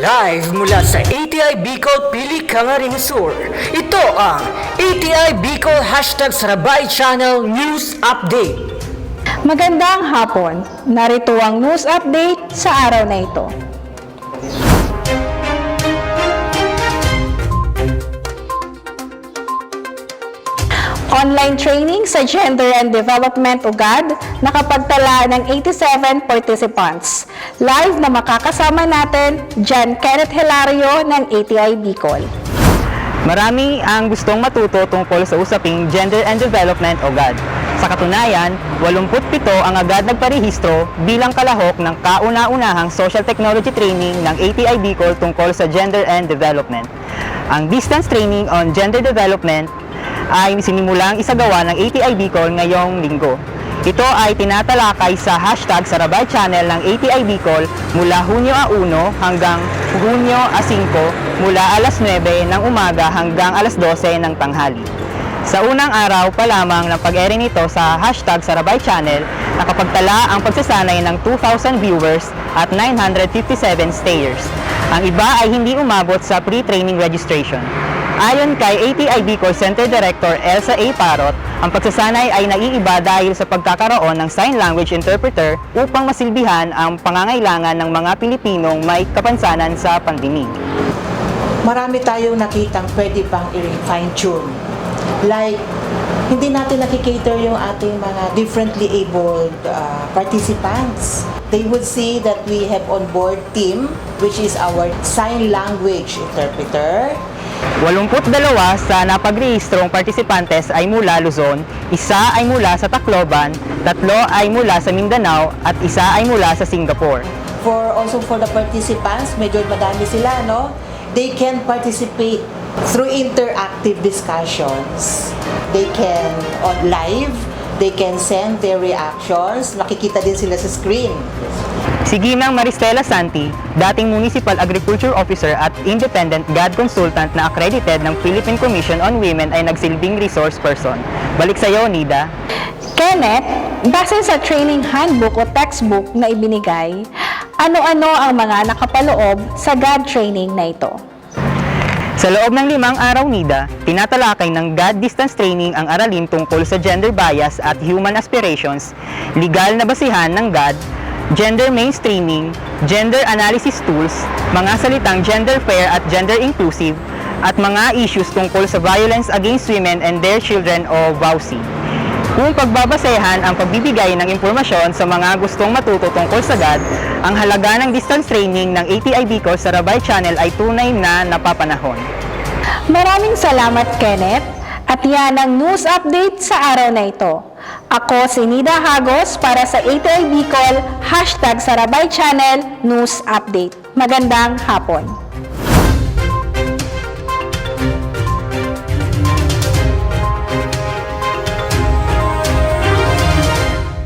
Live mula sa ATI Bicol Pili Cangaring Sur. Ito ang ATI Bicol #Sarabay Channel News Update. Magandang hapon. Narito ang news update sa araw na ito. Online training sa Gender and Development UGAD nakapagtala ng 87 participants. Live na makakasama natin John Kenneth Hilario ng ATI Bicol. Marami ang gustong matuto tungkol sa usaping Gender and Development UGAD. Sa katunayan, 87 ang agad nagparehistro bilang kalahok ng kauna-unahang social technology training ng ATI Bicol tungkol sa Gender and Development. Ang distance training on gender development ay sinimulang isagawa ng ATI Bicol ngayong linggo. Ito ay tinatalakay sa #Sarabay Channel ng ATI Bicol mula Hunyo 1 hanggang Hunyo 5 mula alas 9 ng umaga hanggang alas 12 ng tanghali. Sa unang araw pa lamang ng pag-ere nito sa #Sarabay Channel, nakapagtala ang pagsasanay ng 2,000 viewers at 957 stayers. Ang iba ay hindi umabot sa pre-training registration. Ayon kay ATI Bicol Center Director Elsa A. Parot, ang pagsasanay ay naiiba dahil sa pagkakaroon ng sign language interpreter upang masilbihan ang pangangailangan ng mga Pilipinong may kapansanan sa pandinig. Marami tayong nakitang pwede pang i-fine-tune. Like, hindi natin nakikater yung ating mga differently abled participants. They would see that we have on board team, which is our sign language interpreter. 82 sa napagrehistrong partisipantes ay mula Luzon, isa ay mula sa Tacloban, 3 ay mula sa Mindanao at isa ay mula sa Singapore. Also for the participants, medyo madami sila, no? They can participate through interactive discussions. They can on live, they can send their reactions, nakikita din sila sa screen. Si Ginang Maristela Santi, dating Municipal Agriculture Officer at Independent GAD Consultant na accredited ng Philippine Commission on Women ay nagsilbing resource person. Balik sa iyo, Nida. Kenneth, base sa training handbook o textbook na ibinigay, ano-ano ang mga nakapaloob sa GAD training na ito? Sa loob ng 5 araw, Nida, tinatalakay ng GAD distance training ang aralin tungkol sa gender bias at human aspirations, legal na basihan ng GAD, gender mainstreaming, gender analysis tools, mga salitang gender fair at gender inclusive, at mga issues tungkol sa violence against women and their children o VAUSI. Kung pagbabasehan ang pagbibigay ng impormasyon sa mga gustong matuto tungkol sa GAD, ang halaga ng distance training ng ATI Bicol Sarabay Channel ay tunay na napapanahon. Maraming salamat, Kenneth, at yan ang news update sa araw na ito. Ako si Nida Hagos para sa ATI Bicol #Sarabay Channel News Update. Magandang hapon.